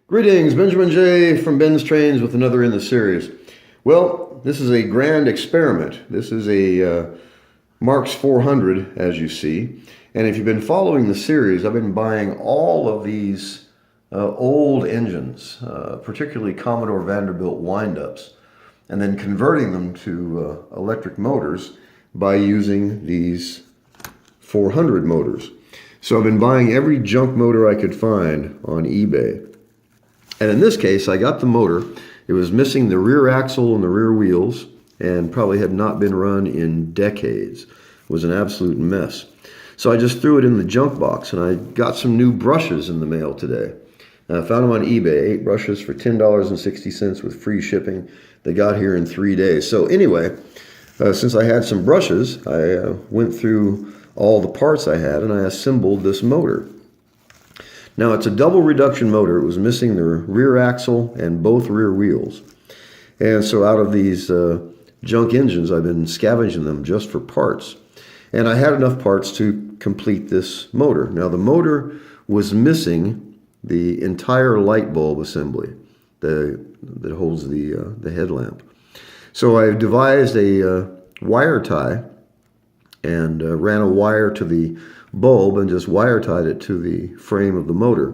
Greetings, Benjamin J. from BENZTRAINZ with another in the series. Well, this is a grand experiment. This is a Marx 400, as you see. And if you've been following the series, I've been buying all of these old engines, particularly Commodore Vanderbilt wind-ups, and then converting them to electric motors by using these 400 motors. So I've been buying every junk motor I could find on eBay. And in this case, I got the motor. It was missing the rear axle and the rear wheels and probably had not been run in decades. It was an absolute mess. So I just threw it in the junk box, and I got some new brushes in the mail today. And I found them on eBay, 8 brushes for $10.60 with free shipping. They got here in 3 days. So anyway, since I had some brushes, I went through all the parts I had and I assembled this motor. Now, it's a double reduction motor. It was missing the rear axle and both rear wheels. And so out of these junk engines, I've been scavenging them just for parts. And I had enough parts to complete this motor. Now, the motor was missing the entire light bulb assembly that holds the headlamp. So I devised a wire tie and ran a wire to the bulb and just wire tied it to the frame of the motor.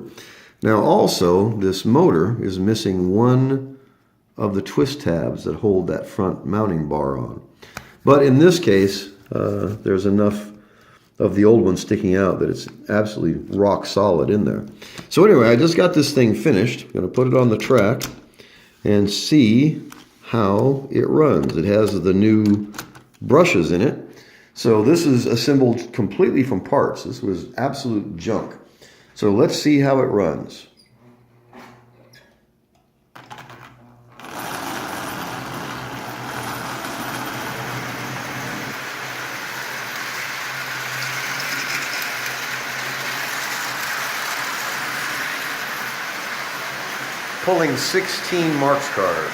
Now also, this motor is missing one of the twist tabs that hold that front mounting bar on. But in this case, there's enough of the old one sticking out that it's absolutely rock solid in there. So anyway, I just got this thing finished. I'm going to put it on the track and see how it runs. It has the new brushes in it. So this is assembled completely from parts. This was absolute junk. So let's see how it runs. Pulling 16 Marx cars.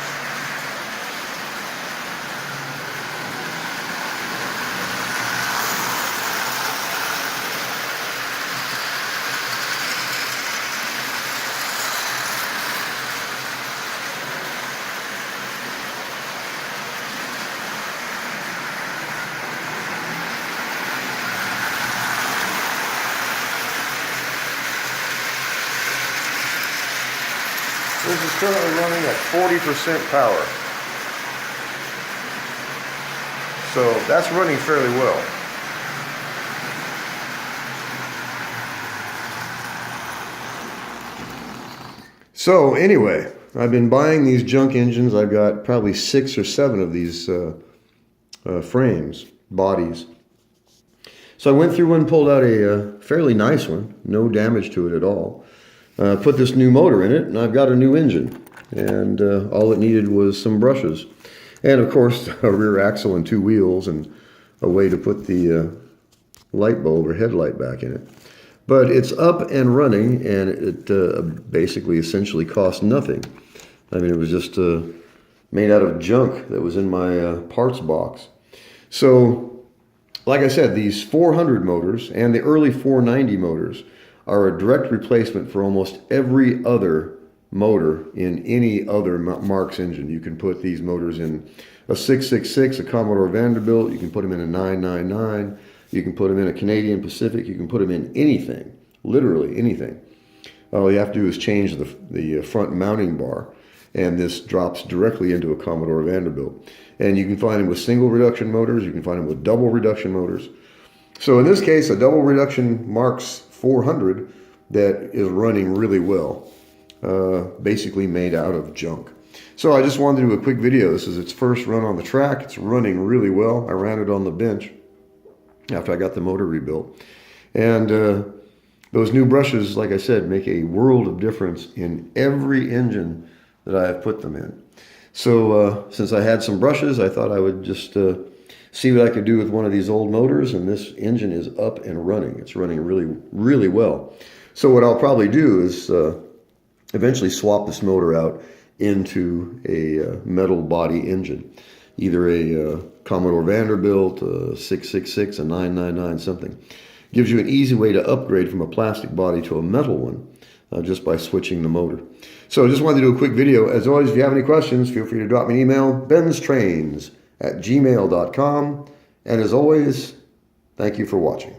This is currently running at 40% power. So that's running fairly well. So anyway, I've been buying these junk engines. I've got probably 6 or 7 of these frames, bodies. So I went through and pulled out a fairly nice one, no damage to it at all. Put this new motor in it, and I've got a new engine. And all it needed was some brushes. And of course, a rear axle and 2 wheels and a way to put the light bulb or headlight back in it. But it's up and running, and it basically essentially cost nothing. I mean, it was just made out of junk that was in my parts box. So, like I said, these 400 motors and the early 490 motors are a direct replacement for almost every other motor in any other Marx engine. You can put these motors in a 666, a Commodore Vanderbilt. You can put them in a 999. You can put them in a Canadian Pacific. You can put them in anything, literally anything. All you have to do is change the front mounting bar, and this drops directly into a Commodore Vanderbilt. And you can find them with single reduction motors. You can find them with double reduction motors. So in this case, a double reduction Marx 400 that is running really well, basically made out of junk. So I just wanted to do a quick video. This is its first run on the track. It's running really well. I ran it on the bench after I got the motor rebuilt. And those new brushes, like I said, make a world of difference in every engine that I have put them in. So since I had some brushes, I thought I would just see what I could do with one of these old motors, and this engine is up and running. It's running really, really well. So what I'll probably do is eventually swap this motor out into a metal body engine, either a Commodore Vanderbilt, a 666, a 999, something. Gives you an easy way to upgrade from a plastic body to a metal one just by switching the motor. So I just wanted to do a quick video. As always, if you have any questions, feel free to drop me an email, BENZTRAINZ@gmail.com. And as always, thank you for watching.